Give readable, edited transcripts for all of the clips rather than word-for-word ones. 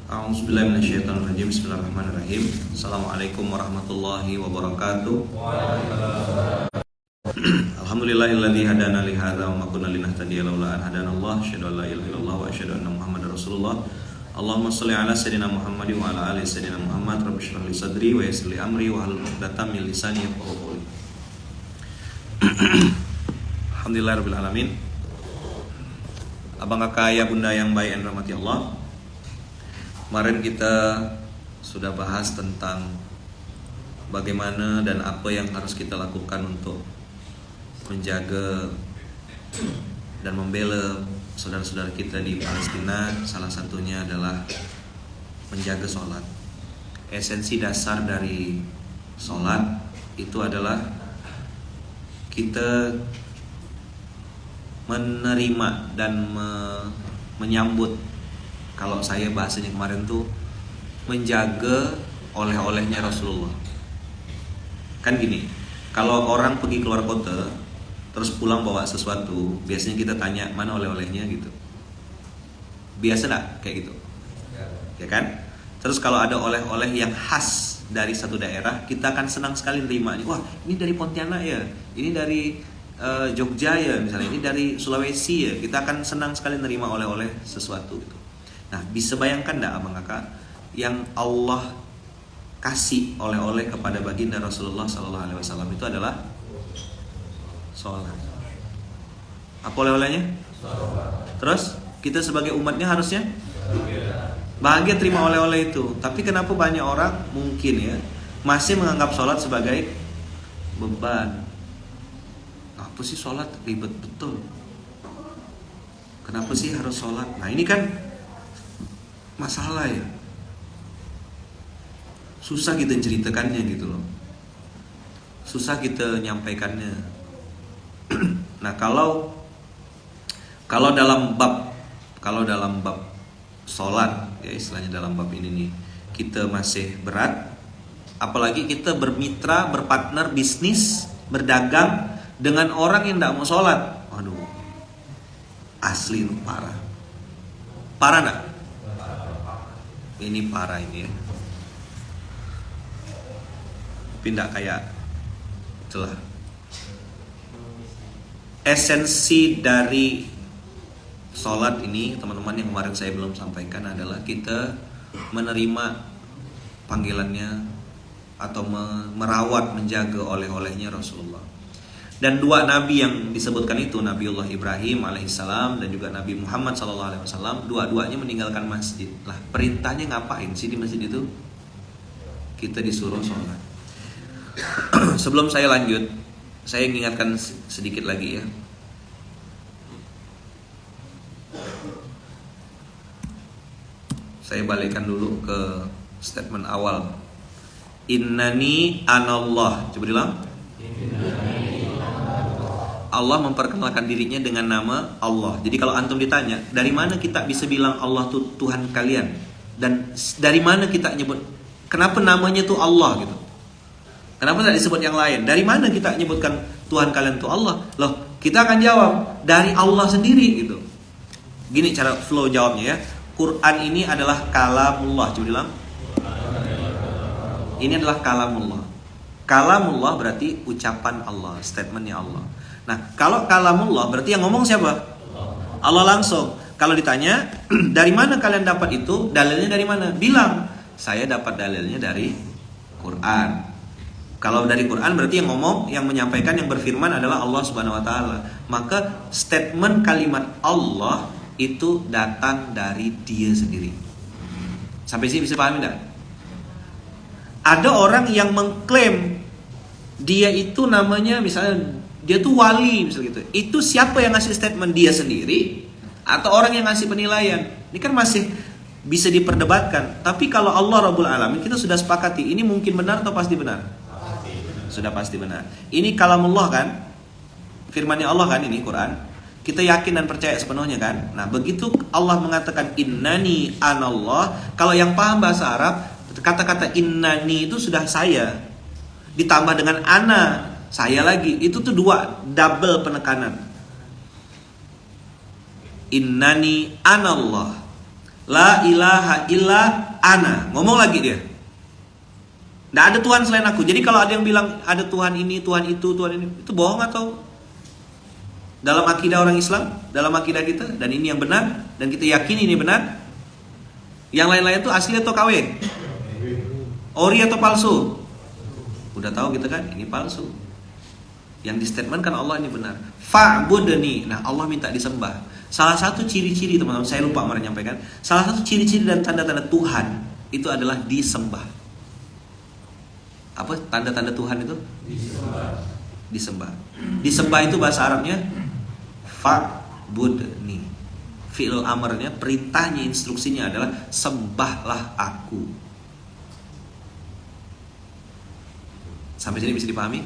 A'udzubillahi minasyaitonirrajim. Bismillahirrahmanirrahim. Assalamualaikum warahmatullahi wabarakatuh. Alhamdulillahilladzi hadana li hadza wa ma kunna linahtadiya laula an hadanallah. Asyhadu an la ilaha illallah wa asyhadu anna Muhammadar Rasulullah. Allahumma shalli ala sayyidina Muhammad wa ala ali sayyidina Muhammad. Rabbi shrah li sadri wa yassir li amri wa hlul 'uqdatam min lisani yafqahu qawli. Alhamdulillahirabbil alamin. Abang kakak ayah bunda yang baik dan rahmati Allah. Kemarin kita sudah bahas tentang bagaimana dan apa yang harus kita lakukan untuk menjaga dan membela saudara-saudara kita di Palestina. Salah satunya adalah menjaga sholat. Esensi dasar dari sholat itu adalah kita menerima dan menyambut, kalau saya bahasanya kemarin tuh, menjaga oleh-olehnya Rasulullah. Kan gini, kalau orang pergi keluar kota terus pulang bawa sesuatu, biasanya kita tanya mana oleh-olehnya gitu. Biasa gak kayak gitu? Ya kan? Terus kalau ada oleh-oleh yang khas dari satu daerah, kita akan senang sekali nerima. Wah, ini dari Pontianak ya, ini dari Jogja ya misalnya, ini dari Sulawesi ya. Kita akan senang sekali nerima oleh-oleh sesuatu gitu. Nah, bisa bayangkan enggak abang kakak, yang Allah kasih oleh-oleh kepada baginda Rasulullah SAW itu adalah sholat. Apa oleh-olehnya? Terus kita sebagai umatnya harusnya bahagia terima oleh-oleh itu. Tapi kenapa banyak orang mungkin ya masih menganggap sholat sebagai beban? Apa sih sholat? Ribet betul. Kenapa sih harus sholat? Nah ini kan masalah ya. Susah kita ceritakannya gitu loh. Susah kita nyampaikannya. Nah kalau dalam bab sholat ya, istilahnya dalam bab ini nih, kita masih berat. Apalagi kita bermitra, berpartner bisnis, berdagang dengan orang yang tidak mau sholat. Waduh, asli itu parah. Parah gak? Ini parah ini ya. Tapi tidak kayak itulah. Esensi dari sholat ini teman-teman yang kemarin saya belum sampaikan adalah kita menerima panggilannya atau merawat, menjaga oleh-olehnya Rasulullah. Dan dua nabi yang disebutkan itu, Nabiullah Ibrahim alaihissalam dan juga Nabi Muhammad sallallahu alaihi wasallam, dua-duanya meninggalkan masjid. Lah, perintahnya ngapain sih di masjid itu? Kita disuruh sholat. Sebelum saya lanjut, saya ingatkan sedikit lagi ya. Saya balikkan dulu ke statement awal. Innani anallah. Coba diulang. Allah memperkenalkan dirinya dengan nama Allah. Jadi kalau antum ditanya, dari mana kita bisa bilang Allah itu Tuhan kalian? Dan dari mana kita nyebut, kenapa namanya itu Allah gitu? Kenapa tidak disebut yang lain? Dari mana kita nyebutkan Tuhan kalian itu Allah? Loh, kita akan jawab dari Allah sendiri gitu. Gini cara flow jawabnya ya. Quran ini adalah kalamullah. Coba bilang. Ini adalah kalamullah. Kalamullah berarti ucapan Allah, statementnya Allah. Nah, kalau kalamullah berarti yang ngomong siapa? Allah langsung. Kalau ditanya, dari mana kalian dapat itu? Dalilnya dari mana? Bilang, saya dapat dalilnya dari Quran. Kalau dari Quran berarti yang ngomong, yang menyampaikan, yang berfirman adalah Allah Subhanahu wa taala. Maka statement kalimat Allah itu datang dari Dia sendiri. Sampai sini bisa pahami enggak? Ada orang yang mengklaim dia itu namanya misalnya dia tuh wali misalnya gitu. Itu siapa yang ngasih statement, dia sendiri atau orang yang ngasih penilaian? Ini kan masih bisa diperdebatkan. Tapi kalau Allah Rabbul Alamin, kita sudah sepakati ini mungkin benar atau pasti benar? Sudah pasti benar. Ini kalamullah kan? Firman-Nya Allah kan ini Quran. Kita yakin dan percaya sepenuhnya kan? Nah, begitu Allah mengatakan innani anallah, kalau yang paham bahasa Arab, kata-kata innani itu sudah saya ditambah dengan ana, saya lagi, itu tuh dua, double penekanan. Innani anallah. La ilaha illa ana. Ngomong lagi dia. Nggak ada Tuhan selain aku. Jadi kalau ada yang bilang ada Tuhan ini, Tuhan itu bohong atau dalam akidah orang Islam, dalam akidah kita, dan ini yang benar, dan kita yakini ini benar. Yang lain-lain itu asli atau KW? Ori atau palsu? Udah tahu kita kan, ini palsu. Yang di statement kan Allah ini benar. Fa'budni. Nah, Allah minta disembah. Salah satu ciri-ciri, teman-teman, saya lupa menyampaikan. Salah satu ciri-ciri dan tanda-tanda Tuhan itu adalah disembah. Apa tanda-tanda Tuhan itu? Disembah. Disembah itu bahasa Arabnya fa'budni. Fi'il amarnya, perintahnya, instruksinya adalah sembahlah aku. Sampai sini bisa dipahami?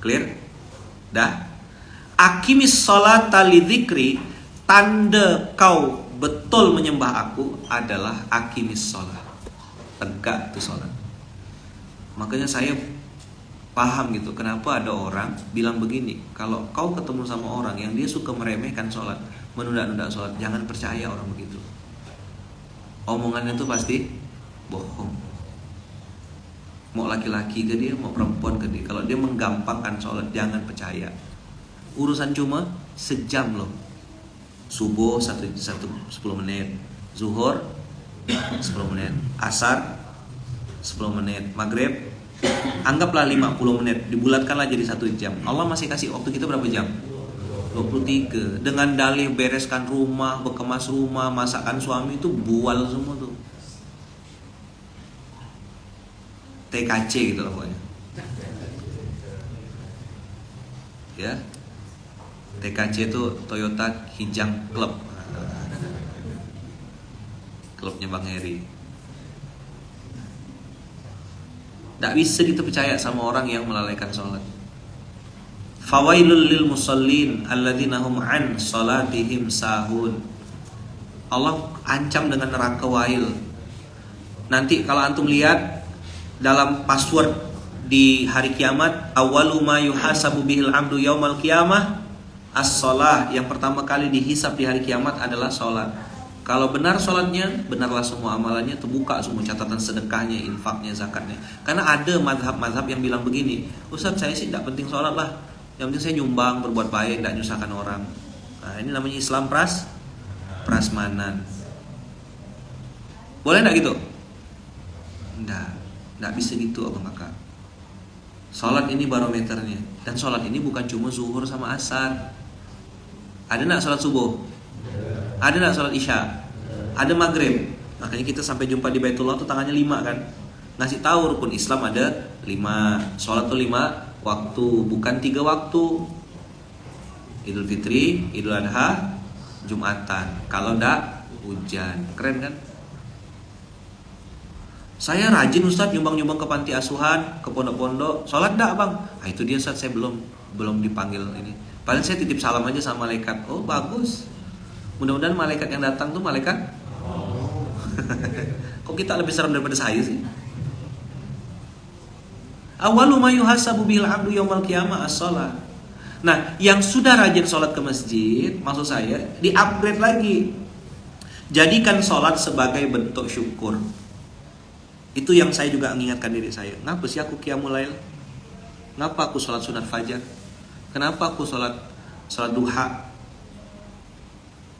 Clear? Dah? Aqimis sholata lidzikri, tanda kau betul menyembah aku adalah aqimis sholat. Tegak itu sholat. Makanya saya paham gitu, kenapa ada orang bilang begini, kalau kau ketemu sama orang yang dia suka meremehkan sholat, menunda-nunda sholat, jangan percaya orang begitu. Omongannya itu pasti bohong. Mau laki-laki ke dia, mau perempuan ke dia, kalau dia menggampangkan sholat, jangan percaya. Urusan cuma sejam loh. Subuh 10 menit, zuhur 10 menit, asar 10 menit, maghrib anggaplah 50 menit, dibulatkanlah jadi 1 jam. Allah masih kasih waktu kita berapa jam? 23. Dengan dalih bereskan rumah, bekemas rumah, masakan suami itu bual semua tuh. TKC gitu lah pokoknya. Ya. TKC itu Toyota Kijang Club. Klubnya Bang Heri. Tidak bisa kita percaya sama orang yang melalaikan sholat. Fawailul lil musallin alladzina hum an salatihim sahun. Allah ancam dengan neraka wail. Nanti kalau antum lihat dalam password di hari kiamat, awwalu ma yuhasabu bihil abdu yaumal qiyamah as-shalah. Yang pertama kali dihisab di hari kiamat adalah sholat. Kalau benar sholatnya, benarlah semua amalannya, terbuka semua catatan sedekahnya, infaknya, zakatnya. Karena ada mazhab-mazhab yang bilang begini, Ustaz saya sih tidak penting sholat lah, yang penting saya nyumbang, berbuat baik, tidak nyusahkan orang. Nah ini namanya Islam prasmanan. Boleh tidak gitu? Tidak bisa gitu abang kakak. Sholat ini barometernya. Dan sholat ini bukan cuma zuhur sama asar. Ada tidak sholat subuh? Ada nggak sholat isya? Ada maghrib. Makanya kita sampai jumpa di Baitullah tuh tangannya 5 kan. Ngasih tahu rukun Islam ada 5. Sholat tuh 5 waktu, bukan 3 waktu. Idul Fitri, Idul Adha, Jumatan. Kalau enggak hujan. Keren kan? Saya rajin Ustaz nyumbang-nyumbang ke panti asuhan, ke pondok-pondok. Sholat enggak bang? Ah itu dia Ustaz, saya belum dipanggil ini. Paling saya titip salam aja sama malaikat. Oh bagus. Mudah-mudahan malaikat yang datang tuh malaikat. Kok kita lebih serem daripada saya sih? Awwalu ma yuhasabu bil abdu yaumal qiyamah as-shalah. Nah, yang sudah rajin sholat ke masjid, maksud saya di-upgrade lagi. Jadikan sholat sebagai bentuk syukur. Itu yang saya juga mengingatkan diri saya. Ngapa sih aku qiyamul lail? Ngapa aku sholat sunat fajar? Kenapa aku sholat duha?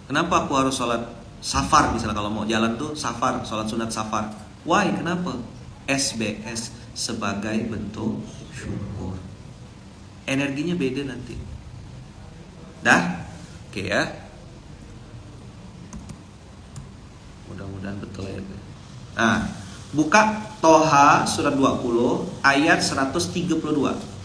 Kenapa aku harus sholat safar misalnya, kalau mau jalan tuh safar, sholat sunat safar. Why? Kenapa? SBS sebagai bentuk syukur. Energinya beda nanti. Dah? Oke ya. Mudah-mudahan betul ya. Nah, buka Toha surat 20 ayat 132.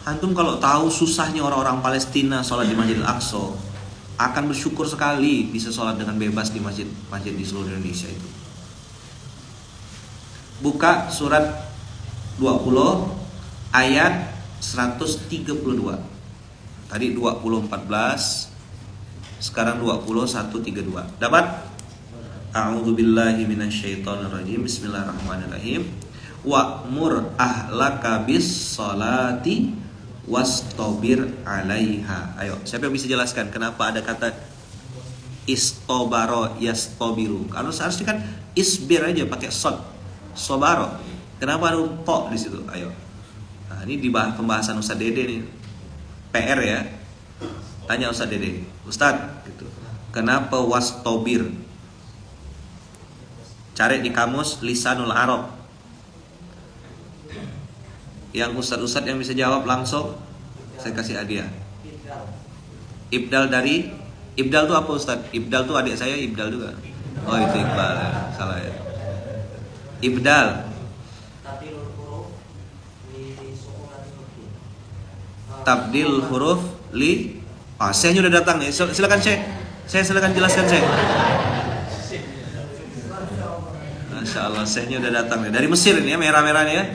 Antum kalau tahu susahnya orang-orang Palestina sholat di Masjid Al-Aqsa, akan bersyukur sekali bisa sholat dengan bebas di masjid di seluruh Indonesia itu. Buka surat 20 ayat 132. Tadi 20:14, sekarang 21:32. Dapat? A'udzubillahi minasyaitonirrajim. Bismillahirrahmanirrahim. Wa'mur ahlaka bis sholati Wastobir 'alaiha. Ayo, siapa yang bisa jelaskan kenapa ada kata istobaro yastobiru? Kalau seharusnya kan isbir aja pakai sod. Sobaro. Kenapa ada to di situ? Ayo. Nah, ini di pembahasan Ustaz Dede nih. PR ya. Tanya Ustaz Dede. Ustaz, gitu. Kenapa wastobir? Cari di kamus Lisanul Arab. Yang ustadz-ustadz yang bisa jawab langsung saya kasih hadiah. Ibdal dari Ibdal tuh apa Ustadz? Ibdal tuh adik saya Ibdal juga. Oh itu Iqbal ya. Salah ya. Ibdal. Tabdil huruf li. Ah, saya udah datang nih. Silakan saya silakan jelaskan saya. Masya Allah, saya udah datang nih dari Mesir ini ya, merah-merah nih ya.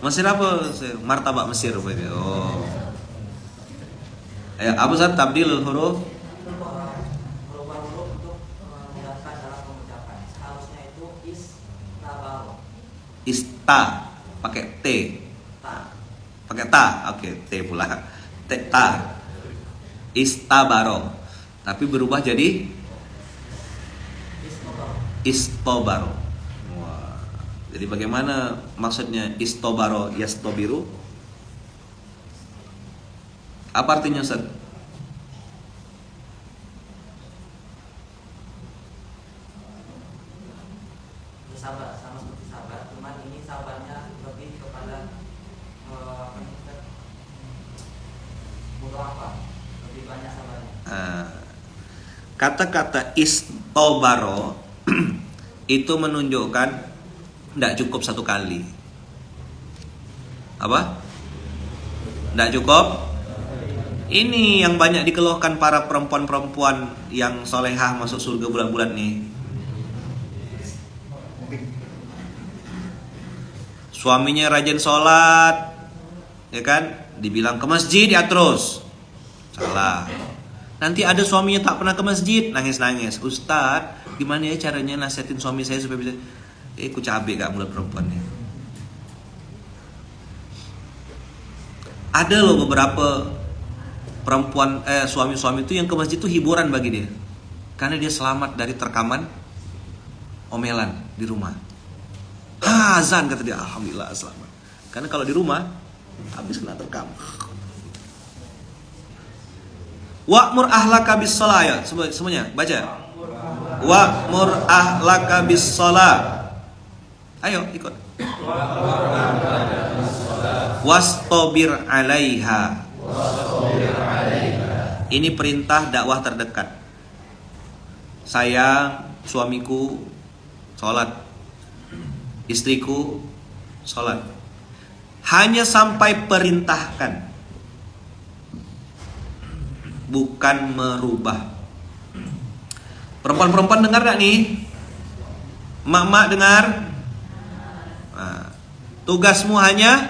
Mesir apa? Martabak Mesir apa itu? Oh. Ayo, apa Ustaz? Tabdil huruf. Huruf untuk menjelaskan dalam pengucapan. Seharusnya itu istabaro. Ista pakai T. Ta. Pakai ta. Oke, T pula. Ta. Istabaro. Tapi berubah jadi istobaro. Jadi bagaimana maksudnya istobaro yastobiru? Apa artinya Ustaz? Sabar, sama seperti sabar, cuman ini sabarnya lebih kepada mudah apa? Lebih banyak sabarnya. Kata-kata istobaro itu menunjukkan tidak cukup satu kali. Apa? Tidak cukup. Ini yang banyak dikeluhkan para perempuan-perempuan yang solehah masuk surga bulan-bulan nih. Suaminya rajin sholat, ya kan? Dibilang ke masjid ya terus. Salah. Nanti ada suaminya tak pernah ke masjid, nangis-nangis. Ustadz, gimana ya caranya nasihatin suami saya supaya bisa? Ku cabai gak mulut perempuannya. Ada loh beberapa perempuan suami-suami itu yang ke masjid itu hiburan bagi dia. Karena dia selamat dari terkaman omelan di rumah. Azan kata dia, alhamdulillah selamat. Karena kalau di rumah habis kena terkam. Wa'mur ahlaka bis shalah. Semuanya baca. Wa'mur ahlaka bis shalah. Ayo ikut. Wastobir 'alaiha. Ini perintah dakwah terdekat. Saya, suamiku sholat, istriku sholat. Hanya sampai perintahkan, bukan merubah. Perempuan-perempuan dengar gak nih? Mak-mak dengar? Nah, tugasmu hanya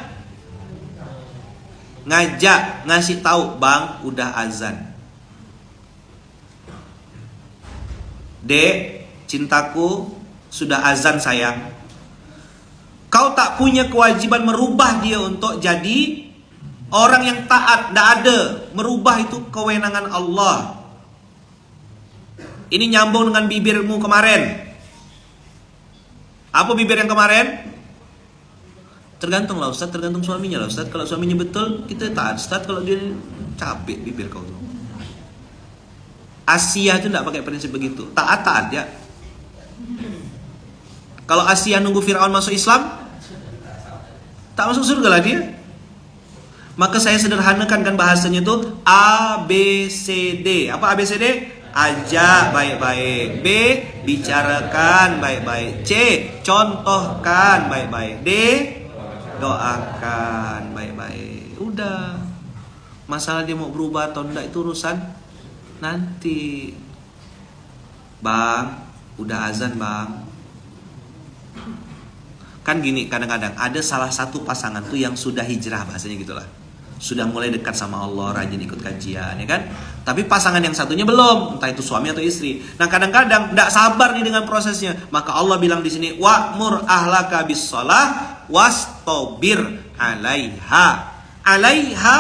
ngajak, ngasih tahu, bang, udah azan. Dek, cintaku, sudah azan sayang. Kau tak punya kewajiban merubah dia untuk jadi orang yang taat. Tidak ada. Merubah itu kewenangan Allah. Ini nyambung dengan bibirmu kemarin. Apa bibir yang kemarin? Tergantung lah Ustaz, tergantung suaminya lah Ustaz. Kalau suaminya betul, kita taat Ustaz. Kalau dia capek bibir kau tuh. Asia itu tidak pakai prinsip begitu. Taat-taat ya. Kalau Asia nunggu Fir'aun masuk Islam, tak masuk surga lah dia. Maka saya sederhanakan kan bahasanya itu A, B, C, D. Apa A, B, C, D? Ajak baik-baik. B, bicarakan baik-baik. C, contohkan baik-baik. D, doakan baik-baik. Udah. Masalah dia mau berubah atau enggak itu urusan nanti. Bang, udah azan bang. Kan gini, kadang-kadang ada salah satu pasangan tuh yang sudah hijrah, bahasanya gitulah. Sudah mulai dekat sama Allah, rajin ikut kajian, ya kan? Tapi pasangan yang satunya belum, entah itu suami atau istri. Nah, kadang-kadang tidak sabar nih dengan prosesnya. Maka Allah bilang di sini, wa'mur ahlaka bis shalah wastobir alaiha. Alaiha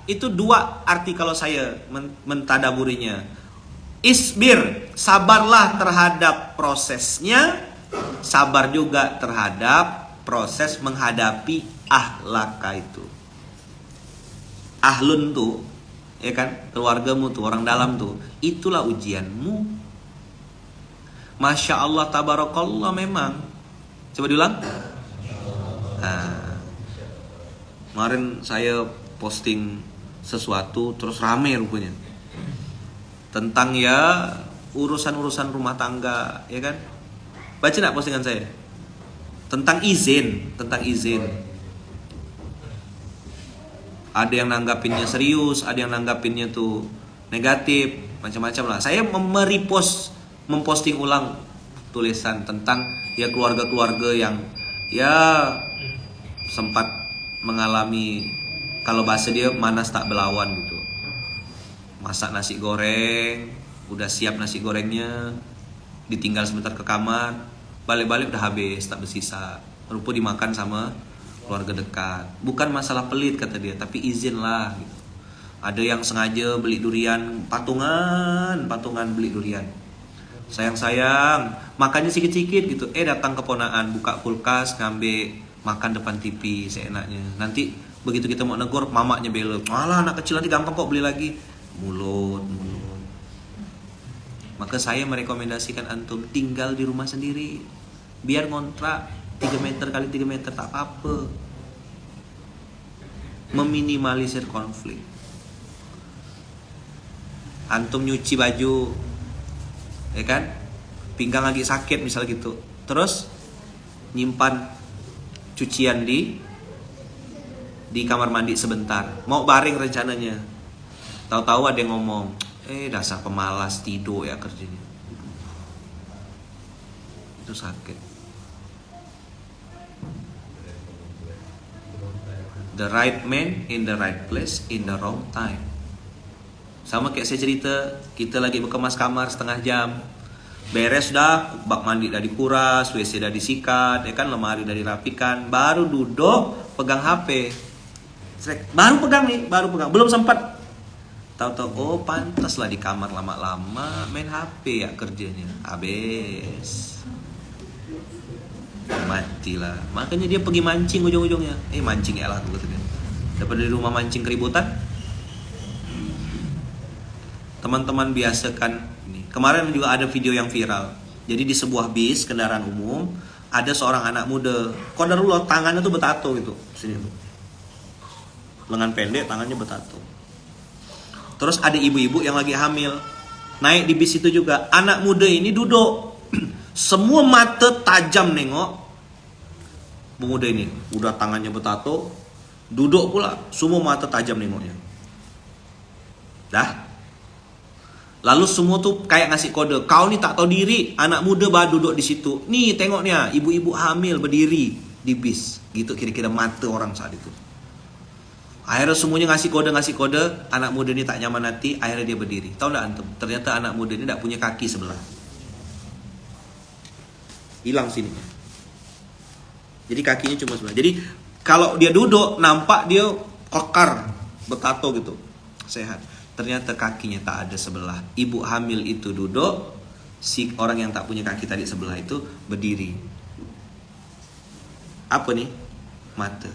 itu dua arti kalau saya mentadaburinya. Isbir, sabarlah terhadap prosesnya, sabar juga terhadap proses menghadapi ahlaka itu. Ahlun tuh, ya kan, keluargamu tuh, orang dalam tuh, itulah ujianmu. Masya Allah, tabarakallah memang. Coba diulang. Nah, kemarin saya posting sesuatu terus rame rupanya tentang ya urusan-urusan rumah tangga, ya kan? Baca nggak postingan saya? Tentang izin. Ada yang nanggapinnya serius, ada yang nanggapinnya tuh negatif, macam-macam lah. Saya memposting ulang tulisan tentang ya keluarga-keluarga yang ya sempat mengalami, kalau bahasa dia manas tak belawan gitu. Masak nasi goreng, udah siap nasi gorengnya, ditinggal sebentar ke kamar, balik-balik udah habis, tak bersisa. Rupa dimakan sama keluarga dekat. Bukan masalah pelit kata dia, tapi izin lah gitu. Ada yang sengaja beli durian, patungan beli durian. Sayang, makannya sikit-sikit gitu. Datang keponaan, buka kulkas, ngambil, makan depan TV seenaknya. Nanti begitu kita mau negor, mamaknya belok. Malah anak kecil nanti gampang kok beli lagi. Mulut. Maka saya merekomendasikan antum tinggal di rumah sendiri. Biar ngontrak 3 meter kali 3 meter tak apa-apa. Meminimalisir konflik. Antum nyuci baju, ya kan? Pinggang lagi sakit misal gitu. Terus nyimpan cucian di kamar mandi sebentar. Mau baring rencananya. Tahu-tahu ada yang ngomong, dasar pemalas, tidur ya kerjanya. Itu sakit. The right man in the right place in the wrong time. Sama kayak saya cerita, kita lagi berkemas kamar setengah jam. Beres dah, bak mandi dah dikuras, WC dah disikat, ya kan, lemari dah dirapikan, baru duduk pegang HP. Baru pegang, belum sempat. Tahu-tahu, oh pantas lah di kamar lama-lama main HP ya kerjanya. Habis. Matilah. Makanya dia pergi mancing ujung-ujungnya. Mancing ya lah tuh katanya. Daripada di rumah mancing keributan. Teman-teman biasakan ini. Kemarin juga ada video yang viral. Jadi di sebuah bis kendaraan umum ada seorang anak muda. Qadarullah tangannya tuh bertato gitu. Sini tuh. Lengan pendek, tangannya bertato. Terus ada ibu-ibu yang lagi hamil. Naik di bis itu juga. Anak muda ini duduk. Semua mata tajam nengok pemuda ini. Udah tangannya bertato, duduk pula. Semua mata tajam nengoknya. Dah. Lalu semua tuh kayak ngasih kode. Kau nih tak tahu diri. Anak muda baru duduk di situ. Nih tengoknya, ibu-ibu hamil berdiri di bis. Gitu kira-kira mata orang saat itu. Akhirnya semuanya ngasih kode. Anak muda ini tak nyaman hati. Akhirnya dia berdiri. Tahu nggak antum? Ternyata anak muda ini tak punya kaki sebelah. Hilang sini. Jadi kakinya cuma sebelah. Jadi kalau dia duduk nampak dia kekar, bertato gitu. Sehat. Ternyata kakinya tak ada sebelah. Ibu hamil itu duduk, si orang yang tak punya kaki tadi sebelah itu berdiri. Apa nih? Mata.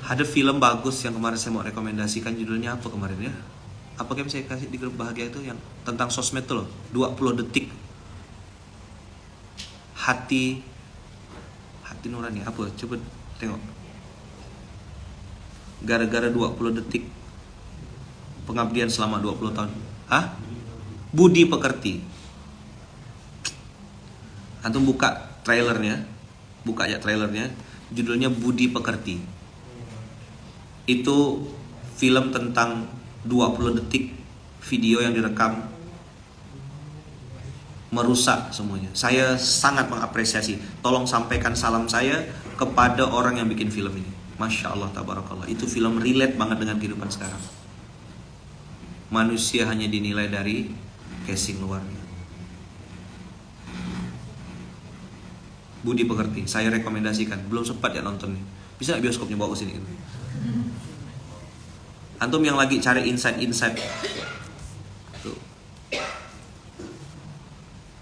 Ada film bagus yang kemarin saya mau rekomendasikan, judulnya apa kemarin ya? Apa yang saya kasih di grup bahagia itu yang tentang sosmed tuh loh, 20 detik. Hati nurani apa? Coba tengok. Gara-gara 20 detik pengabdian selama 20 tahun. Budi Pekerti. Antum buka trailernya. Buka aja trailernya. Judulnya Budi Pekerti. Itu film tentang 20 detik video yang direkam merusak semuanya. Saya sangat mengapresiasi. Tolong sampaikan salam saya kepada orang yang bikin film ini. Masya Allah, tabarakallah. Itu film relate banget dengan kehidupan sekarang. Manusia hanya dinilai dari casing luarnya. Budi Pekerti, saya rekomendasikan. Belum sempat ya nonton nih. Bisa nggak bioskopnya bawa ke sini gitu. Antum yang lagi cari insight-insight tuh.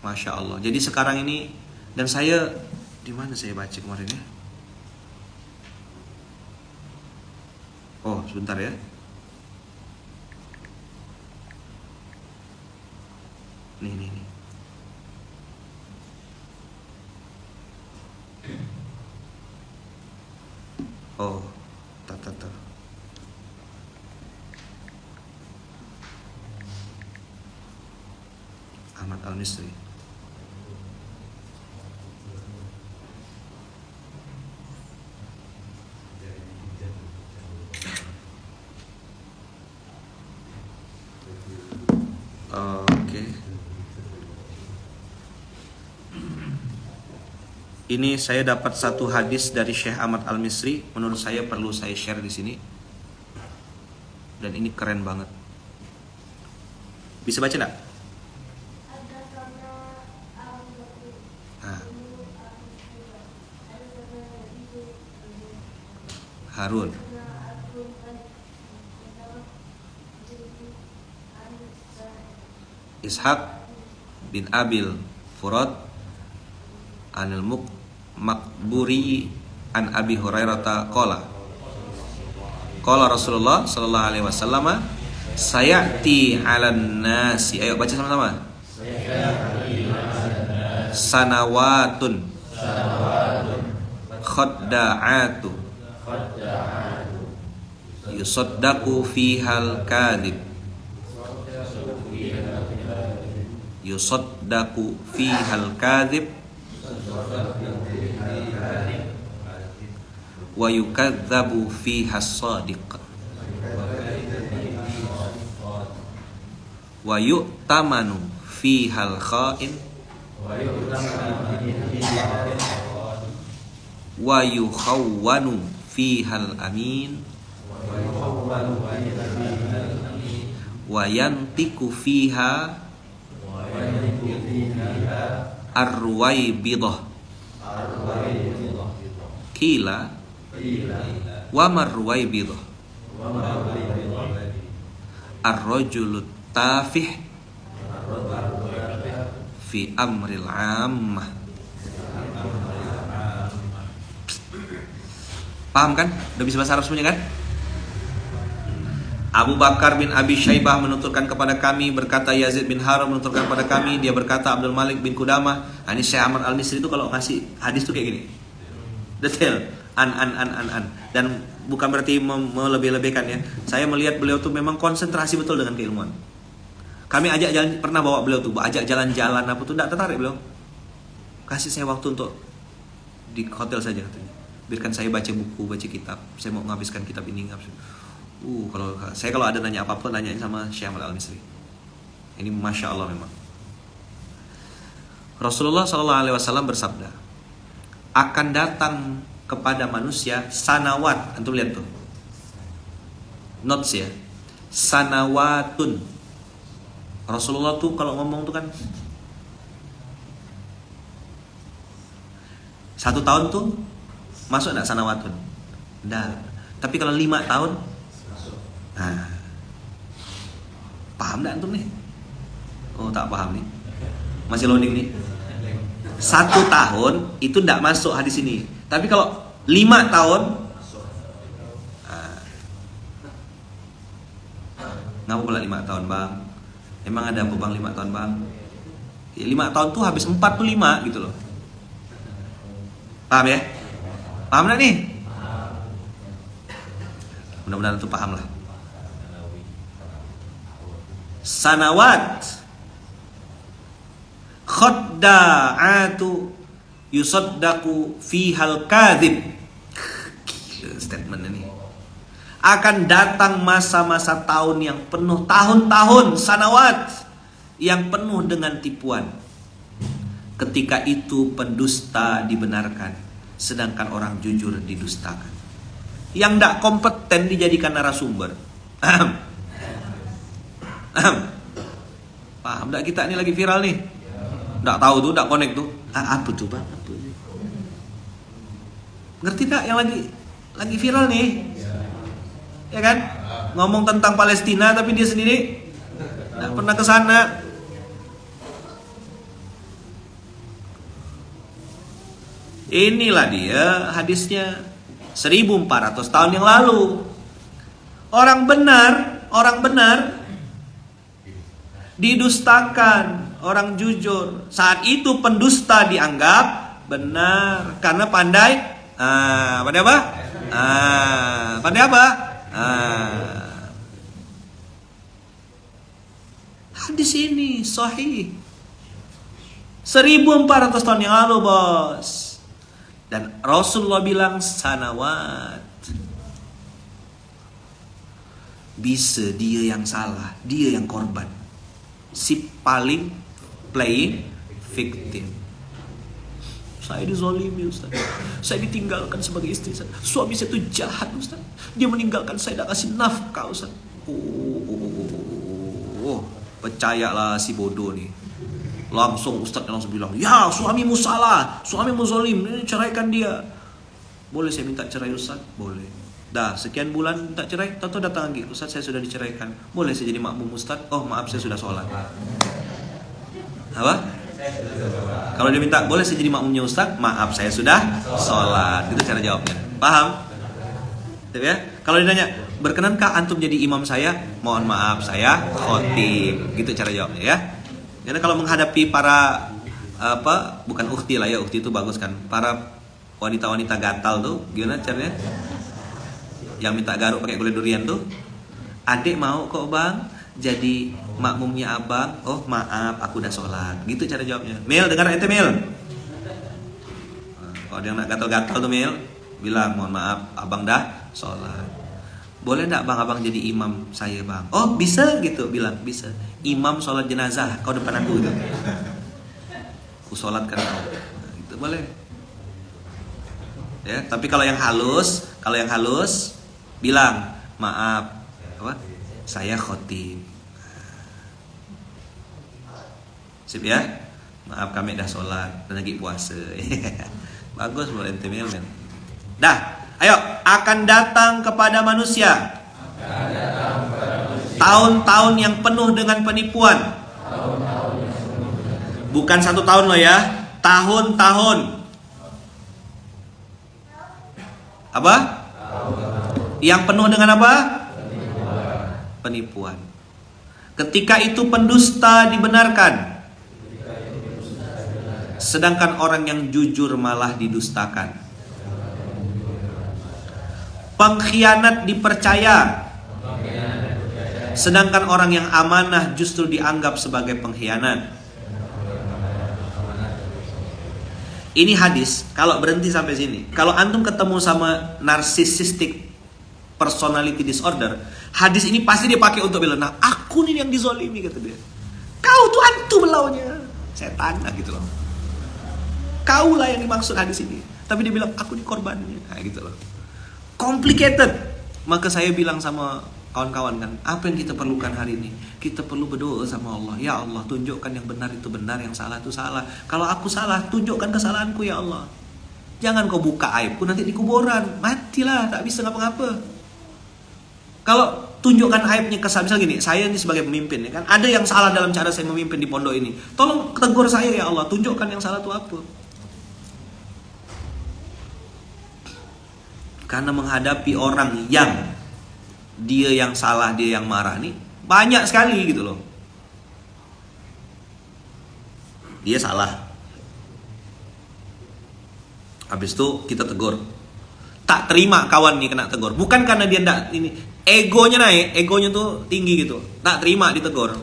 Masya Allah. Jadi sekarang ini, dan saya di mana saya baca kemarin ya? Oh, sebentar ya. Nih. Oh, tak. Ahmad Al-Misri. Oke. Ini saya dapat satu hadis dari Syekh Ahmad Al-Misri. Menurut saya perlu saya share di sini. Dan ini keren banget. Bisa baca enggak? Harun. Ishaq bin Abil Furad Anil Makburi an Abi Hurairah qala Rasulullah sallallahu alaihi wasallam sayati 'alan nasi. Ayo baca sama-sama. Sanawatun khadda'atu yusaddaqu fihal kadhib yusaddaqu fihal kadhib wa yukadzabu fihas shadiq wa yu'tamanu fihal kha'in wa yukhawwanu fihal amin wa yantiku fiha arwaibidah kila wa marwaibidah ar-rajulut tafih fi amril ammah. Paham kan? Udah bisa bahasa Arab semuanya kan? Abu Bakar bin Abi Syaibah menuturkan kepada kami, berkata Yazid bin Harun menuturkan kepada kami, dia berkata Abdul Malik bin Qudamah. Ini Syekh Ahmad Al-Misri itu kalau ngasih hadis tuh kayak gini, detail, an. Dan bukan berarti melebih-lebihkan ya. Saya melihat beliau tuh memang konsentrasi betul dengan keilmuan. Kami ajak jalan, pernah bawa beliau tuh, ajak jalan-jalan apa tuh, tidak tertarik beliau. Kasih saya waktu untuk di hotel saja katanya. Biarkan saya baca buku, baca kitab. Saya mau menghabiskan kitab ini. Kalau ada nanya apa-apa, nanyain sama Syekh Ahmad Al-Misri. Ini Masya Allah memang. Rasulullah SAW bersabda, akan datang kepada manusia sanawat. Antum lihat tuh, notes ya, sanawatun. Rasulullah tuh kalau ngomong tuh kan 1 tahun tuh masuk enggak sanawatun? Enggak. Tapi kalau 5 tahun, nah, paham enggak antum nih? Oh, tak paham nih. Masih loading nih. 1 tahun itu enggak masuk hadis ini. Tapi kalau 5 tahun, ngapa pula 5 tahun bang? Emang ada apa bang 5 tahun bang? Ya, 5 tahun tuh habis 45 gitu loh. Paham ya? Paham gak nih? Mudah-mudahan itu paham lah. Sanawat khadda'atu yusaddaqu fihal kadhib. Statement ini. Akan datang masa-masa tahun yang penuh, tahun-tahun sanawat yang penuh dengan tipuan. Ketika itu pendusta dibenarkan, sedangkan orang jujur didustakan. Yang tidak kompeten dijadikan narasumber. Paham tidak kita ini lagi viral nih? Tidak tahu tuh, tidak connect tuh. Apa tuh bang? Apa? Ngerti tak yang lagi viral nih? Ya kan? Ngomong tentang Palestina tapi dia sendiri nggak pernah ke sana. Inilah dia hadisnya 1400 tahun yang lalu. Orang benar didustakan, orang jujur. Saat itu pendusta dianggap benar karena pandai. Pandai apa? Pandai apa? Hadis ini sahih 1400 tahun yang lalu, bos. Dan Rasulullah bilang sanawat. Bisa dia yang salah, dia yang korban, si paling playing victim. Saya dizalimi, Ustaz. Saya ditinggalkan sebagai istri saya. Suami saya itu jahat, Ustaz. Dia meninggalkan saya, tidak kasih nafkah, Ustaz. Percayalah si bodoh nih. Langsung Ustaz langsung bilang, ya suamimu salah, suamimu zalim, ini ceraikan dia. Boleh saya minta cerai, Ustaz? Boleh. Dah sekian bulan minta cerai, tahu datang lagi, Ustaz saya sudah diceraikan. Boleh saya jadi makmum, Ustaz? Oh maaf saya sudah sholat. Apa? Kalau dia minta boleh saya jadi makmumnya Ustaz? Maaf saya sudah sholat. Itu cara jawabnya. Paham? Ya? Kalau ditanya, berkenankah antum jadi imam saya? Mohon maaf saya khotib. Gitu cara jawabnya ya. Karena kalau menghadapi para bukan ukhti lah ya, ukhti itu bagus kan. Para wanita-wanita gatal tuh gimana caranya? Yang minta garuk pakai kulit durian tuh, adik mau kok bang jadi makmumnya abang. Oh maaf aku udah sholat. Gitu cara jawabnya. Mil, dengar ente Mil. Kalau dia nak gatal-gatal tuh Mil, bilang mohon maaf abang dah sholat. Boleh enggak bang abang jadi imam saya bang? Oh bisa gitu, bilang bisa. Imam sholat jenazah kau depan aku gitu. Aku sholat kan kau. Gitu boleh. Ya, tapi kalau yang halus bilang maaf apa? Saya khotib. Sip ya? Maaf kami dah sholat dan lagi puasa. Bagus buat ente Mil. Dah, ayo akan datang kepada manusia tahun-tahun yang penuh dengan penipuan. Bukan 1 tahun loh ya, tahun-tahun. Apa? Yang penuh dengan apa? Penipuan. Ketika itu pendusta dibenarkan, sedangkan orang yang jujur malah didustakan. Pengkhianat dipercaya, sedangkan orang yang amanah justru dianggap sebagai pengkhianat. Ini hadis, kalau berhenti sampai sini. Kalau antum ketemu sama narcissistic personality disorder, hadis ini pasti dia pakai untuk bilang, nah aku nih yang dizolimi, kata dia. Kau tuh hantu belaunya, setan gitu loh. Kau lah yang dimaksud hadis ini. Tapi dia bilang aku nih korbannya, kayak gitu loh. Complicated. Maka saya bilang sama kawan-kawan kan, apa yang kita perlukan hari ini? Kita perlu berdoa sama Allah. Ya Allah, tunjukkan yang benar itu benar, yang salah itu salah. Kalau aku salah, tunjukkan kesalahanku ya Allah. Jangan kau buka aibku nanti di kuburan. Matilah, tak bisa ngapa-ngapa. Kalau tunjukkan aibnya kesalahan, misal gini, saya ini sebagai pemimpin ya kan, ada yang salah dalam cara saya memimpin di pondok ini. Tolong tegur saya ya Allah, tunjukkan yang salah itu apa. Karena menghadapi orang yang dia yang salah, dia yang marah nih banyak sekali gitu loh. Dia salah, habis itu kita tegur, tak terima kawan nih kena tegur. Bukan karena dia ndak ini, egonya naik, egonya tuh tinggi gitu, tak terima ditegur.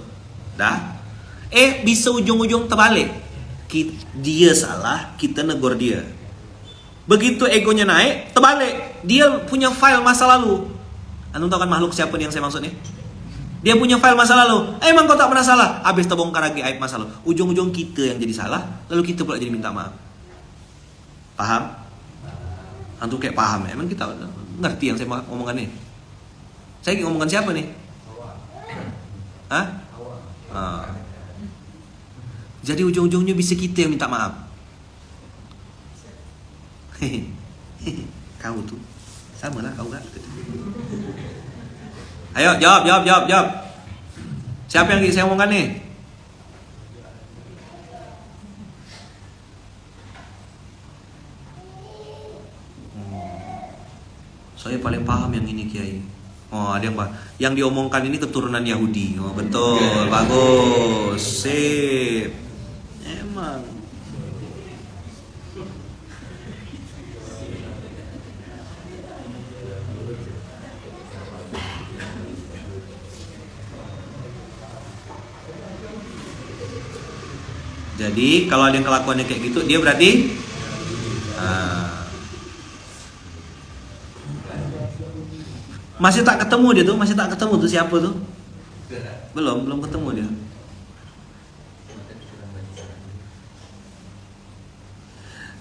Dah, bisa ujung-ujung terbalik. Dia salah, kita negur dia. Begitu egonya naik, terbalik. Dia punya file masa lalu. Antum tahu kan makhluk siapa nih yang saya maksud nih? Dia punya file masa lalu. Emang kau tak pernah salah? Habis terbongkar lagi aib masa lalu. Ujung-ujung kita yang jadi salah, lalu kita pula jadi minta maaf. Paham? Antum kayak paham ya? Emang kita ngerti yang saya omongkan nih? Saya ngomongkan siapa nih? Hah? Jadi ujung-ujungnya bisa kita yang minta maaf. Hehehe. Kau tuh sama lah kau kan. Ayo jawab. Siapa yang saya omongkan nih? Saya paling paham yang ini Kiai. Oh, ada yang diomongkan ini keturunan Yahudi. Oh, betul, bagus, sip. Emang. Jadi kalau ada yang kelakuannya kayak gitu, dia berarti masih tak ketemu tuh siapa tuh? Belum ketemu dia.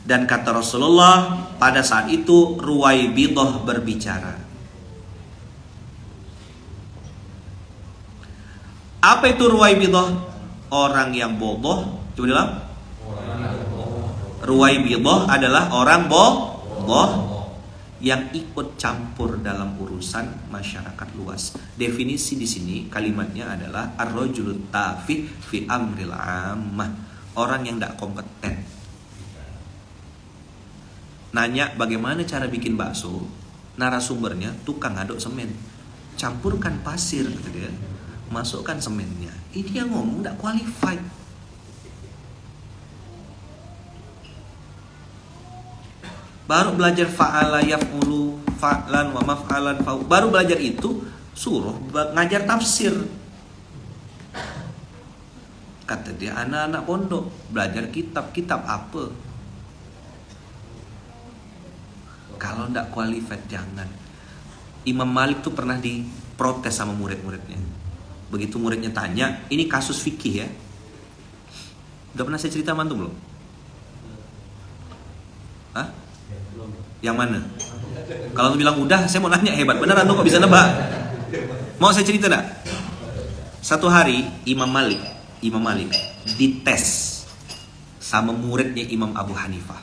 Dan kata Rasulullah pada saat itu Ruwaibidah berbicara. Apa itu Ruwaibidah? Orang yang bodoh. Coba bilang. Ruwaibidah adalah orang bodoh yang ikut campur dalam urusan masyarakat luas. Definisi di sini kalimatnya adalah ar-rajulu tafih fi amril ammah. Orang yang tidak kompeten. Nanya bagaimana cara bikin bakso, narasumbernya tukang aduk semen. Campurkan pasir gitu dia. Masukkan semennya. Ini yang ngomong tidak qualified. Baru belajar fa'ala yaf'ulu fa'lan wa maf'alan fa'u. Baru belajar itu suruh ngajar tafsir. Kata dia anak-anak pondok belajar kitab apa? Kalau ndak qualified jangan. Imam Malik tuh pernah diprotes sama murid-muridnya. Begitu muridnya tanya, ini kasus fikih ya. Udah pernah saya cerita mantu belum? Hah? Yang mana? Kalau lu bilang udah, saya mau nanya, hebat beneran lu kok bisa nebak? Mau saya cerita enggak? Satu hari Imam Malik dites sama muridnya Imam Abu Hanifah.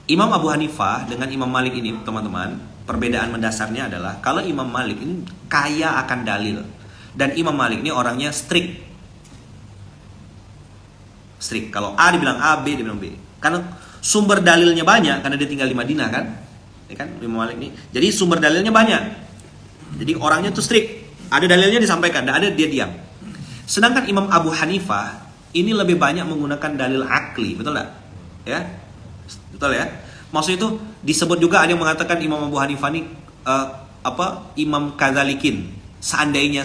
Imam Abu Hanifah dengan Imam Malik ini, teman-teman, perbedaan mendasarnya adalah kalau Imam Malik ini kaya akan dalil dan Imam Malik ini orangnya strict. Kalau A dibilang A, B dibilang B. Karena sumber dalilnya banyak karena dia tinggal di Madinah kan? Ya kan Imam Malik ini. Jadi sumber dalilnya banyak. Jadi orangnya tuh strict. Ada dalilnya disampaikan, tidak ada dia diam. Sedangkan Imam Abu Hanifah ini lebih banyak menggunakan dalil akli, betul enggak? Ya? Betul ya? Maksud itu disebut juga ada yang mengatakan Imam Abu Hanifah ini Imam Kadzalikin. Seandainya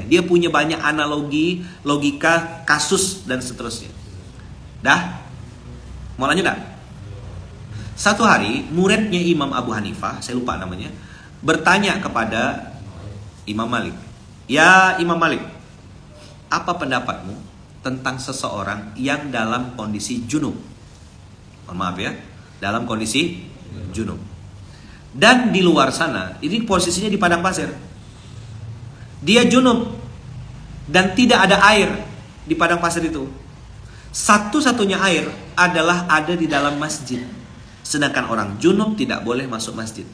dia punya banyak analogi, logika, kasus dan seterusnya. Dah? Mau lanjut enggak? Satu hari muridnya Imam Abu Hanifah, saya lupa namanya, bertanya kepada Imam Malik. Ya Imam Malik, apa pendapatmu tentang seseorang yang dalam kondisi junub? Mohon maaf ya, dalam kondisi junub. Dan di luar sana, ini posisinya di padang pasir. Dia junub dan tidak ada air di padang pasir itu. Satu-satunya air adalah ada di dalam masjid. Sedangkan orang junub tidak boleh masuk masjid.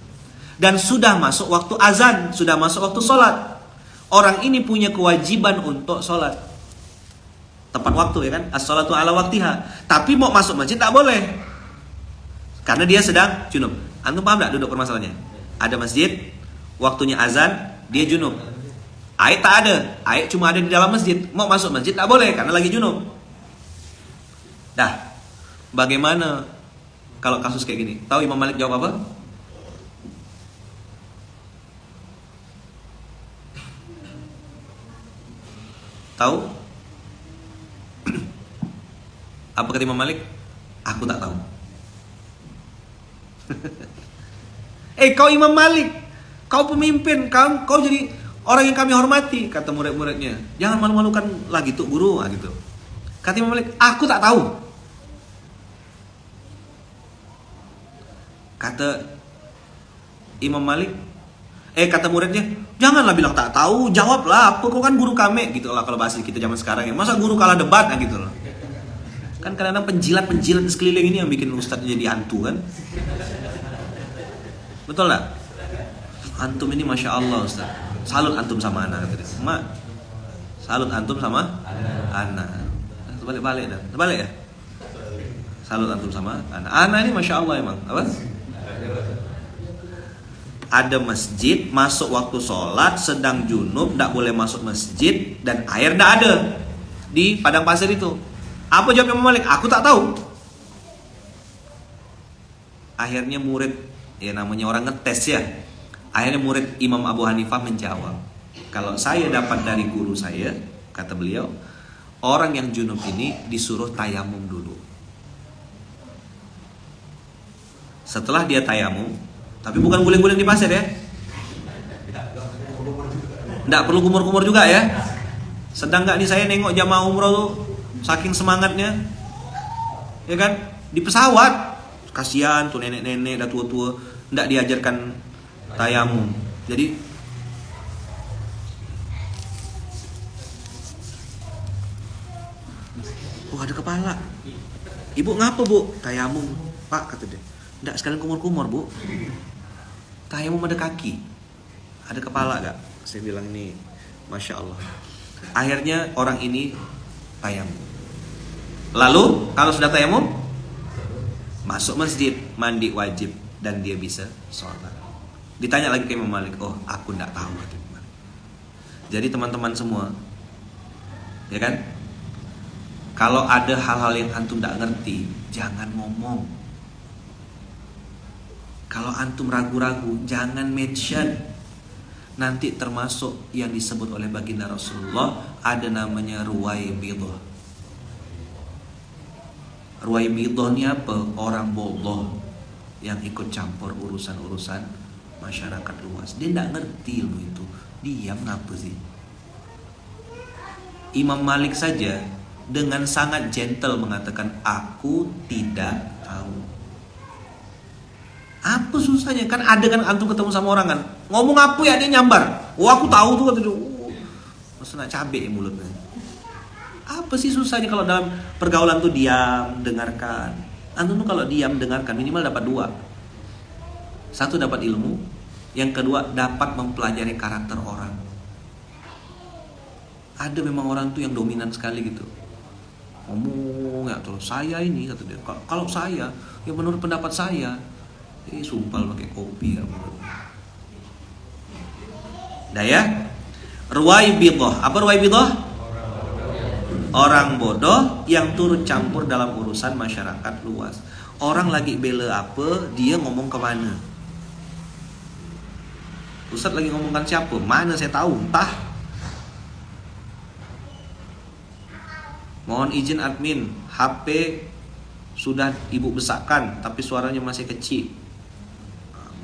Dan sudah masuk waktu azan, sudah masuk waktu sholat. Orang ini punya kewajiban untuk sholat. Tepat waktu ya kan? As-sholatu ala waktiha. Tapi mau masuk masjid tak boleh. Karena dia sedang junub. Antum paham tak duduk permasalahannya? Ada masjid, waktunya azan, dia junub. Air tak ada, air cuma ada di dalam masjid. Mau masuk masjid tak boleh karena lagi junub. Dah, bagaimana kalau kasus kayak gini? Tahu Imam Malik jawab apa? Tahu? Apa kata Imam Malik? Aku tak tahu. Kau Imam Malik, kau pemimpin, kau jadi orang yang kami hormati, kata murid-muridnya. Jangan malu-malukan lagi tuh guru, gitu. Kata Imam Malik, aku tak tahu. Kata Imam Malik, kata muridnya, janganlah bilang tak tahu, jawablah, apa kau kan guru kami, gitu lah kalau bahasa kita zaman sekarang ya. Masa guru kalah debat, gitu loh. Kan kadang-kadang penjilat di sekeliling ini yang bikin ustadz jadi hantu kan. Betul nggak? Antum ini Masya Allah Ustaz. Salut antum sama anak. Mak, salut antum sama anak. Terbalik-balik dah. Terbalik ya? Salut antum sama anak. Anak ini Masya Allah emang. Apa? Ada masjid, masuk waktu sholat, sedang junub, tidak boleh masuk masjid, dan air tidak ada di padang pasir itu. Apa jawab Imam Malik? Aku tak tahu. Akhirnya murid, ya namanya orang ngetes ya. Akhirnya murid Imam Abu Hanifah menjawab, kalau saya dapat dari guru saya, kata beliau, orang yang junub ini disuruh tayamum dulu. Setelah dia tayamum, tapi bukan guling-guling di pasir ya. Nggak perlu kumur-kumur juga ya. Sedang nggak nih saya nengok jamaah umroh tuh, saking semangatnya, ya kan, di pesawat. Kasihan tuh nenek-nenek dah tua-tua, nggak diajarkan tayamum. Jadi ada kepala. Ibu ngapa bu? Tayamum pak, kata dia. Nggak sekalian kumur-kumur bu. Tayamum ada kaki, ada kepala gak? Saya bilang ini Masya Allah. Akhirnya orang ini tayamum. Lalu kalau sudah tayamum, masuk masjid, mandi wajib, dan dia bisa sholat. Ditanya lagi ke Imam Malik, oh aku nggak tahu. Jadi teman-teman semua, ya kan, kalau ada hal-hal yang antum nggak ngerti, jangan ngomong. Kalau antum ragu-ragu, jangan mention. Nanti termasuk yang disebut oleh baginda Rasulullah, ada namanya ruwaibidah. Ruwaibidah ini apa? Orang bodoh yang ikut campur urusan-urusan masyarakat luas. Dia tidak ngerti ilmu itu. Diam ngapa sih? Imam Malik saja dengan sangat gentle mengatakan, aku tidak tahu. Apa susahnya? Kan ada kan antum ketemu sama orang kan, ngomong apa ya dia nyambar. Oh aku tahu tuh, kata dia. Masa nak cabai mulutnya. Apa sih susahnya kalau dalam pergaulan tuh diam, dengarkan. Antum tuh kalau diam, dengarkan, minimal dapat dua. Satu, dapat ilmu. Yang kedua, dapat mempelajari karakter orang. Ada memang orang tuh yang dominan sekali gitu. Ngomong ya terus, saya ini, kata dia. Kalau saya, ya menurut pendapat saya. Sumpal pakai kopi ya. Dah ya. Ruwaibidah. Apa ruwaibidah? Orang bodoh yang turut campur dalam urusan masyarakat luas. Orang lagi bela apa, dia ngomong ke mana? Ustaz lagi ngomongkan siapa? Mana saya tahu, entah. Mohon izin admin, HP sudah ibu besarkan tapi suaranya masih kecil.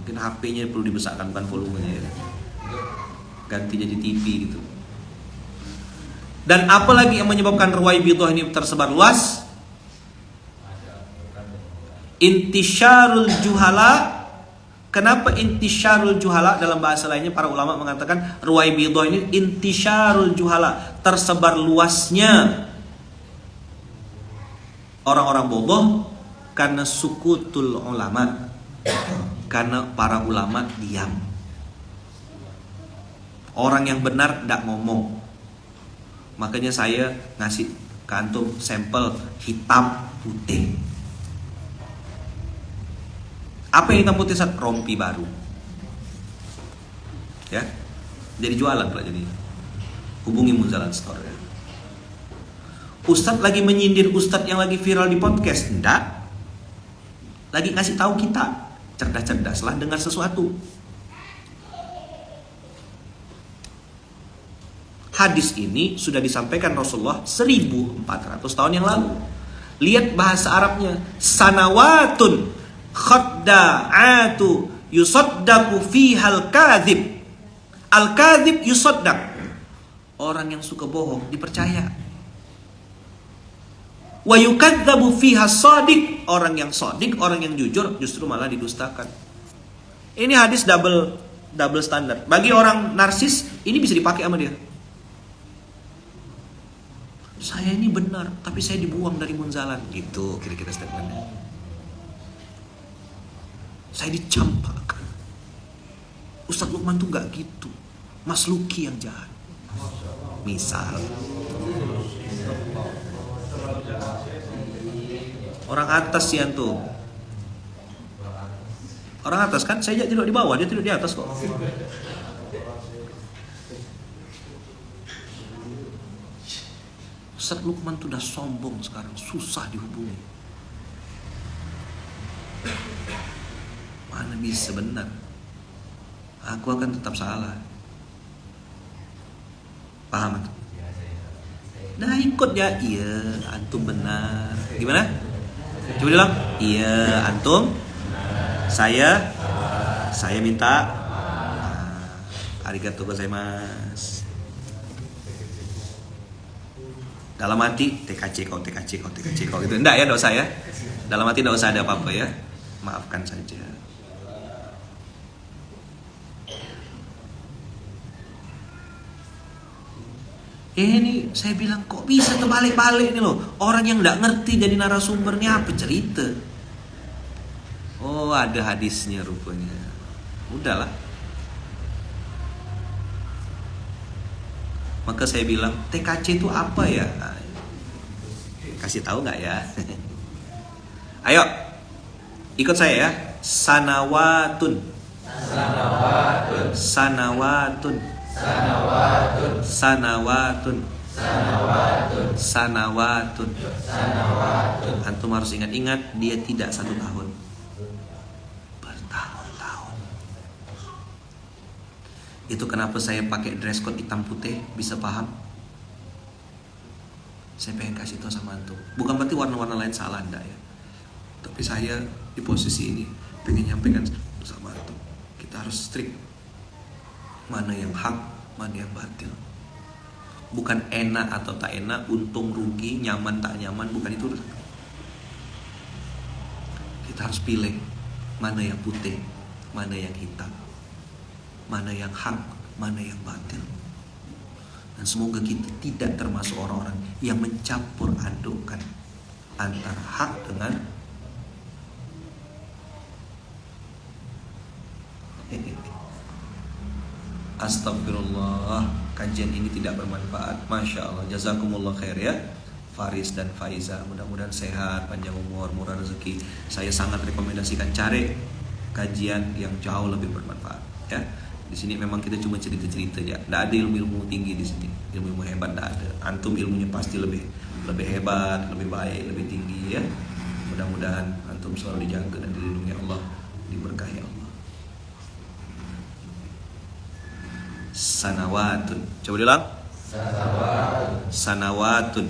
Mungkin HP-nya perlu dibesarkan, bukan volumenya ya. Ganti jadi TV gitu. Dan apa lagi yang menyebabkan ruwaibidah ini tersebar luas? Intisyarul juhala. Kenapa intisyarul juhala? Dalam bahasa lainnya para ulama mengatakan ruwaibidah ini intisyarul juhala, tersebar luasnya orang-orang bodoh karena sukutul ulama. Karena para ulama diam. Orang yang benar tidak ngomong. Makanya saya ngasih ke antum sampel hitam putih. Apa yang hitam putih? Rompi baru. Ya. Jadi jualan pula jadi. Hubungi Munzalan Store ya. Ustadz lagi menyindir ustadz yang lagi viral di podcast. Enggak. Lagi ngasih tahu kita. Cerdas-cerdaslah dengar sesuatu. Hadis ini sudah disampaikan Rasulullah 1400 tahun yang lalu. Lihat bahasa Arabnya. Sanawatun khadda'atu yusaddaqu fihal kadhib. Al-kadhib yusaddaq. Orang yang suka bohong dipercaya. Wa yukadzabu fiha shadiq. Orang yang shadiq, orang yang jujur justru malah didustakan. Ini hadis double standar. Bagi orang narsis ini bisa dipakai sama dia. Saya ini benar, tapi saya dibuang dari Munzalan. Gitu kira-kira statementnya. Saya dicampakkan. Ustadz Lukman tuh nggak gitu, Mas Luki yang jahat. Misal orang atas sih antum. Orang atas kan, saya tidur di bawah, dia tidur di atas kok. Ustadz Lukman tuh udah sombong sekarang, susah dihubungi. Mana bisa benar? Aku akan tetap salah. Paham antum? Nah ikut ya, iya antum benar. Gimana? Coba bilang, iya antum. Saya minta. Arigatou gozaimasu. Dalam hati TKC kau gitu. Enggak ya, dosa ya. Dalam hati enggak usah ada apa-apa ya. Maafkan saja. Ini saya bilang kok bisa terbalik-balik nih loh. Orang yang enggak ngerti jadi narasumbernya apa cerita. Oh ada hadisnya rupanya. Udahlah. Maka saya bilang TKC itu apa ya? Kasih tahu nggak ya? Ayo ikut saya ya. Sanawatun. Sanawatun. Sanawatun. Sanawatun. Sanawatun. Sanawatun. Sanawatun. Antum harus ingat-ingat dia tidak 1 tahun. Bertahun-tahun. Itu kenapa saya pakai dress code hitam putih, bisa paham? Saya pengen kasih tahu sama antum. Bukan berarti warna-warna lain salah, enggak ya. Tapi saya di posisi ini pengen nyampaikan sama antum. Kita harus strict. Mana yang hak, mana yang batil. Bukan enak atau tak enak, untung rugi, nyaman tak nyaman, bukan itu. Kita harus pilih mana yang putih, mana yang hitam, mana yang hak, mana yang batil. Dan semoga kita tidak termasuk orang-orang yang mencampur adukkan antara hak dengan Astagfirullah, kajian ini tidak bermanfaat. Masya Allah, jazakumullah khair ya Faris dan Faiza, mudah-mudahan sehat, panjang umur, murah rezeki. Saya sangat rekomendasikan cari kajian yang jauh lebih bermanfaat ya. Di sini memang kita cuma cerita-cerita aja. Tidak ada ilmu-ilmu tinggi di sini. Ilmu-ilmu hebat tidak ada. Antum ilmunya pasti lebih hebat, lebih baik, lebih tinggi ya. Mudah-mudahan antum selalu dijaga dan dilindungi Allah, diberkahi Allah. Sanawatun. Coba diulang. Sanawatun.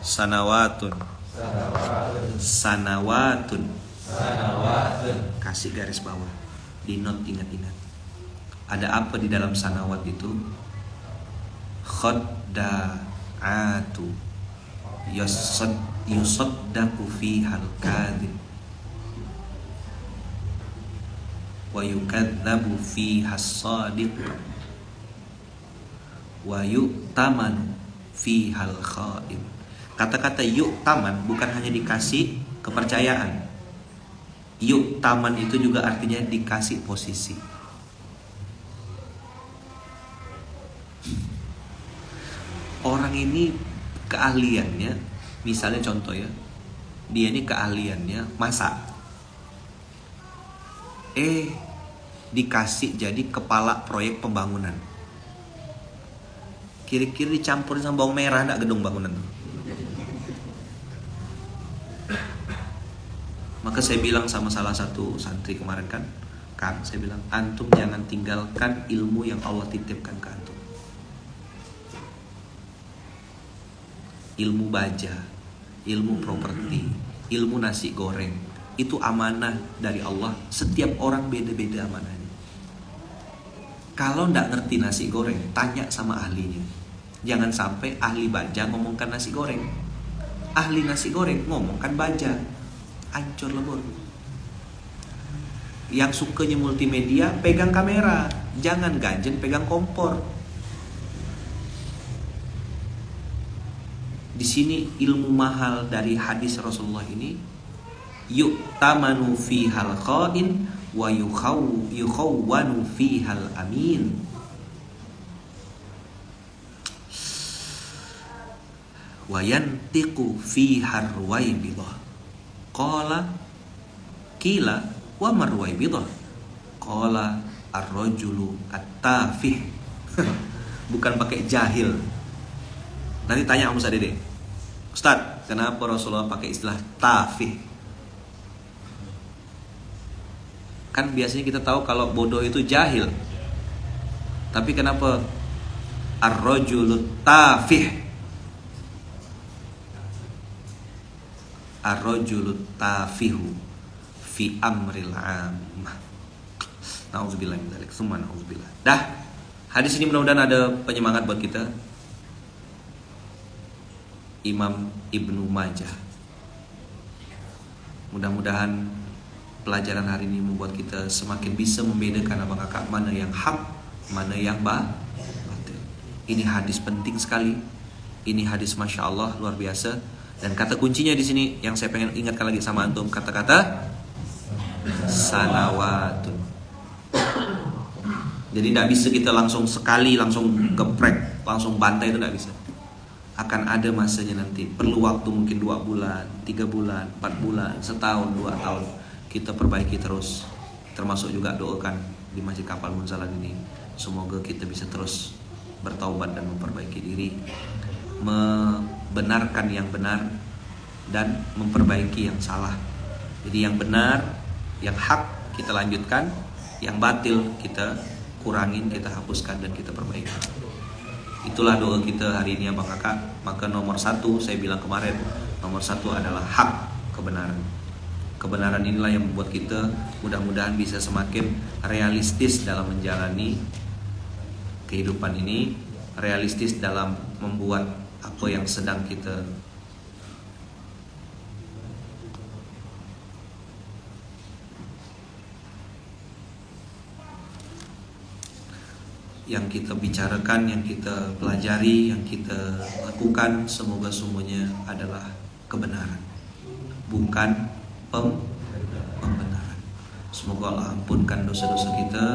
Sanawatun. Sanawatun. Sanawatun. Kasih garis bawah. Di note, ingat-ingat. Ada apa di dalam sanawat itu? Khadda'atu yusaddaku fihal kadhib wa yukadzabu fihas shadiq wa yu'tamanu fihal khaib. Kata-kata yu'taman bukan hanya dikasih kepercayaan. Yu'taman itu juga artinya dikasih posisi. Orang ini keahliannya, misalnya contoh ya, dia ini keahliannya masak. Dikasih jadi kepala proyek pembangunan. Kiri-kiri dicampurin sama bawang merah, enggak gedung bangunan tuh. Maka saya bilang sama salah satu santri kemarin kan, Kang, saya bilang, antum jangan tinggalkan ilmu yang Allah titipkan ke antum. Ilmu baja, ilmu properti, ilmu nasi goreng, itu amanah dari Allah. Setiap orang beda-beda amanahnya. Kalau nggak ngerti nasi goreng, tanya sama ahlinya. Jangan sampai ahli baja ngomongkan nasi goreng, ahli nasi goreng ngomongkan baja, hancur lebur. Yang sukanya multimedia, pegang kamera, jangan ganjen pegang kompor. Di sini ilmu mahal dari hadis Rasulullah ini, yu'tamanu fihal kha'in wa yukhawwanu fihal amin. Wa yantiqu fihar ruwaibidah. Qila wa marwaibidah. Qala ar-rajulu at-tafih. Bukan pakai jahil. Nanti tanya sama Ustaz Dede, Ustaz, kenapa Rasulullah pakai istilah tafih? Kan biasanya kita tahu kalau bodoh itu jahil. Tapi kenapa ar-rajulu tafih? Ar-rajulu tafihu fi amril ammah. Nauzubillah min dzalik. Summa nauzubillah. Dah. Hadis ini mudah-mudahan ada penyemangat buat kita. Imam Ibnu Majah. Mudah-mudahan pelajaran hari ini membuat kita semakin bisa membedakan abang kakak mana yang hak, mana yang batil. Ini hadis penting sekali. Ini hadis Masya Allah luar biasa. Dan kata kuncinya di sini yang saya pengen ingatkan lagi sama antum, kata-kata sanawatun. Jadi tidak bisa kita langsung sekali langsung geprek, langsung bantai, itu tidak bisa. Akan ada masanya nanti. Perlu waktu mungkin 2 bulan, 3 bulan, 4 bulan, setahun, 2 tahun. Kita perbaiki terus. Termasuk juga doakan di Masjid Kapal Munzalan ini. Semoga kita bisa terus bertaubat dan memperbaiki diri, membenarkan yang benar dan memperbaiki yang salah. Jadi yang benar, yang hak kita lanjutkan, yang batil kita kurangin, kita hapuskan dan kita perbaiki. Itulah doa kita hari ini abang kakak. Maka nomor 1, saya bilang kemarin, nomor 1 adalah hak, kebenaran. Kebenaran inilah yang membuat kita mudah-mudahan bisa semakin realistis dalam menjalani kehidupan ini, realistis dalam membuat apa yang sedang kita bicarakan, yang kita pelajari, yang kita lakukan, semoga semuanya adalah kebenaran, bukan pembenaran. Semoga Allah ampunkan dosa-dosa kita,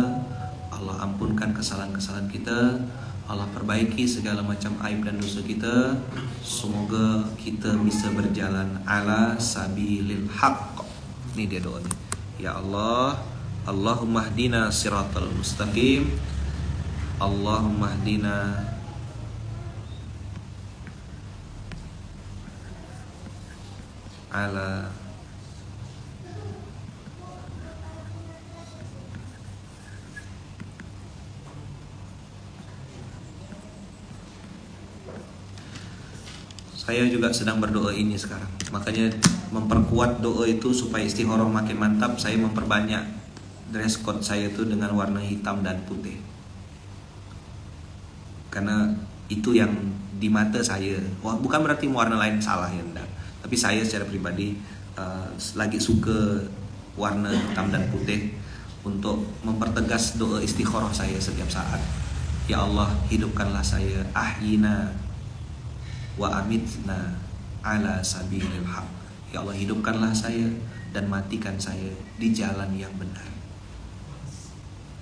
Allah ampunkan kesalahan-kesalahan kita, Allah perbaiki segala macam aib dan dosa kita. Semoga kita bisa berjalan ala sabilil haqq. Ini dia doanya. Ya Allah, Allahumma hdina siratal mustaqim. Allahumma hdina ala Saya juga sedang berdoa ini sekarang. Makanya memperkuat doa itu supaya istikharah makin mantap. Saya memperbanyak dress code saya itu dengan warna hitam dan putih. Karena itu yang di mata saya. Wah, bukan berarti warna lain salah ya, enggak. Tapi saya secara pribadi lagi suka warna hitam dan putih untuk mempertegas doa istikharah saya setiap saat. Ya Allah, hidupkanlah saya, ahyina wa amitna ala sabilil haq. Ya Allah, hidupkanlah saya dan matikan saya di jalan yang benar.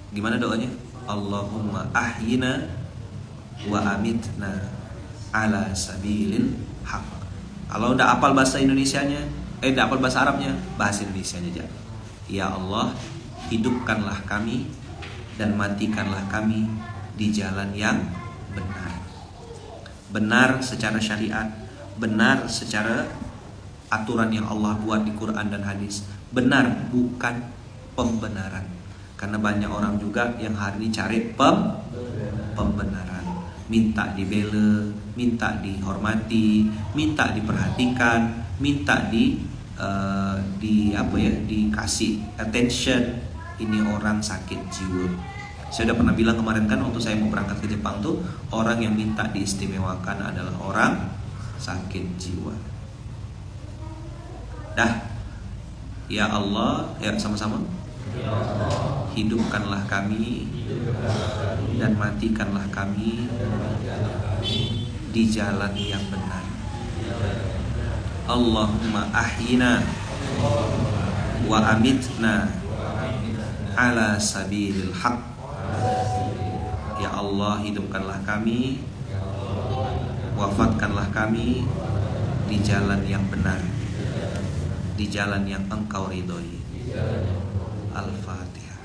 Gimana doanya? Allahumma ahyina wa amitna ala sabilil haq. Kalau udah hafal bahasa Indonesianya, udah hafal bahasa Arabnya, bahasa Indonesianya aja. Ya Allah, hidupkanlah kami dan matikanlah kami di jalan yang benar. Benar secara syariat, benar secara aturan yang Allah buat di Quran dan hadis. Benar, bukan pembenaran. Karena banyak orang juga yang hari ini cari pembenaran. Minta dibela, minta dihormati, minta diperhatikan, minta dikasih attention. Ini orang sakit jiwa. Saya udah pernah bilang kemarin kan waktu saya mau berangkat ke Jepang tuh, orang yang minta diistimewakan adalah orang sakit jiwa. Dah. Ya Allah, ya sama-sama. Ya Allah, hidupkanlah kami dan matikanlah kami di jalan yang benar. Allahumma ahyina wa amitna ala sabilil haq. Ya Allah, hidupkanlah kami, wafatkanlah kami di jalan yang benar, di jalan yang Engkau ridhoi. Al-Fatihah.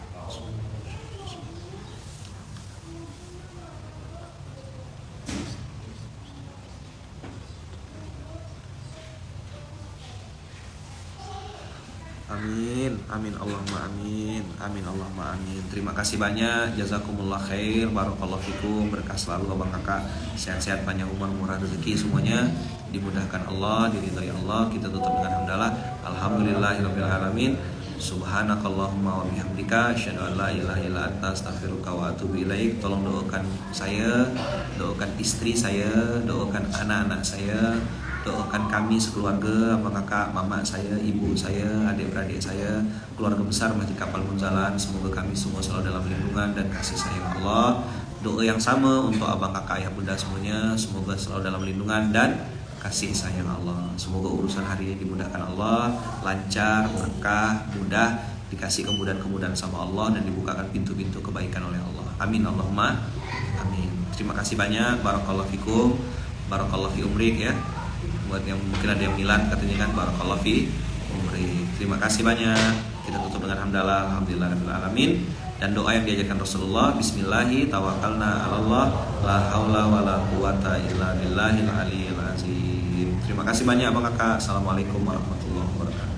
Amin, amin Allahumma amin, amin Allahumma amin. Terima kasih banyak, jazakumullah khair, barakallahu fikum, berkah selalu abang kakak, sehat-sehat, panjang umur, murah rezeki semuanya, dimudahkan Allah, diridhai Allah. Kita tutup dengan hamdalah, alhamdulillahirabbil alamin. Subhanakallahumma wa bihamdika, asyhadu an la ilaha illa anta, astaghfiruka wa atubu ilaik. Tolong doakan saya, doakan istri saya, doakan anak-anak saya, doakan kami sekeluarga, abang kakak, mama saya, ibu saya, adik-beradik saya, keluarga besar Masjid Kapal Munzalan. Semoga kami semua selalu dalam lindungan dan kasih sayang Allah. Doa yang sama untuk abang kakak, ayah bunda semuanya, semoga selalu dalam lindungan dan kasih sayang Allah. Semoga urusan hari ini dimudahkan Allah, lancar, berkah, mudah, dikasih kemudahan-kemudahan sama Allah, dan dibukakan pintu-pintu kebaikan oleh Allah. Amin Allahumma amin. Terima kasih banyak, barakallahu fikum, barakallahu fi umrik ya. Buat yang mungkin ada yang milad katanya kan, barakallahu fi umrik. Terima kasih banyak. Kita tutup dengan hamdalah, alhamdulillahirabbil alamin. Dan doa yang diajarkan Rasulullah, bismillahi tawakkalna 'alallah, la haula wala quwata illa billahil aliyil azim. Terima kasih banyak abang kakak. Assalamualaikum warahmatullahi wabarakatuh.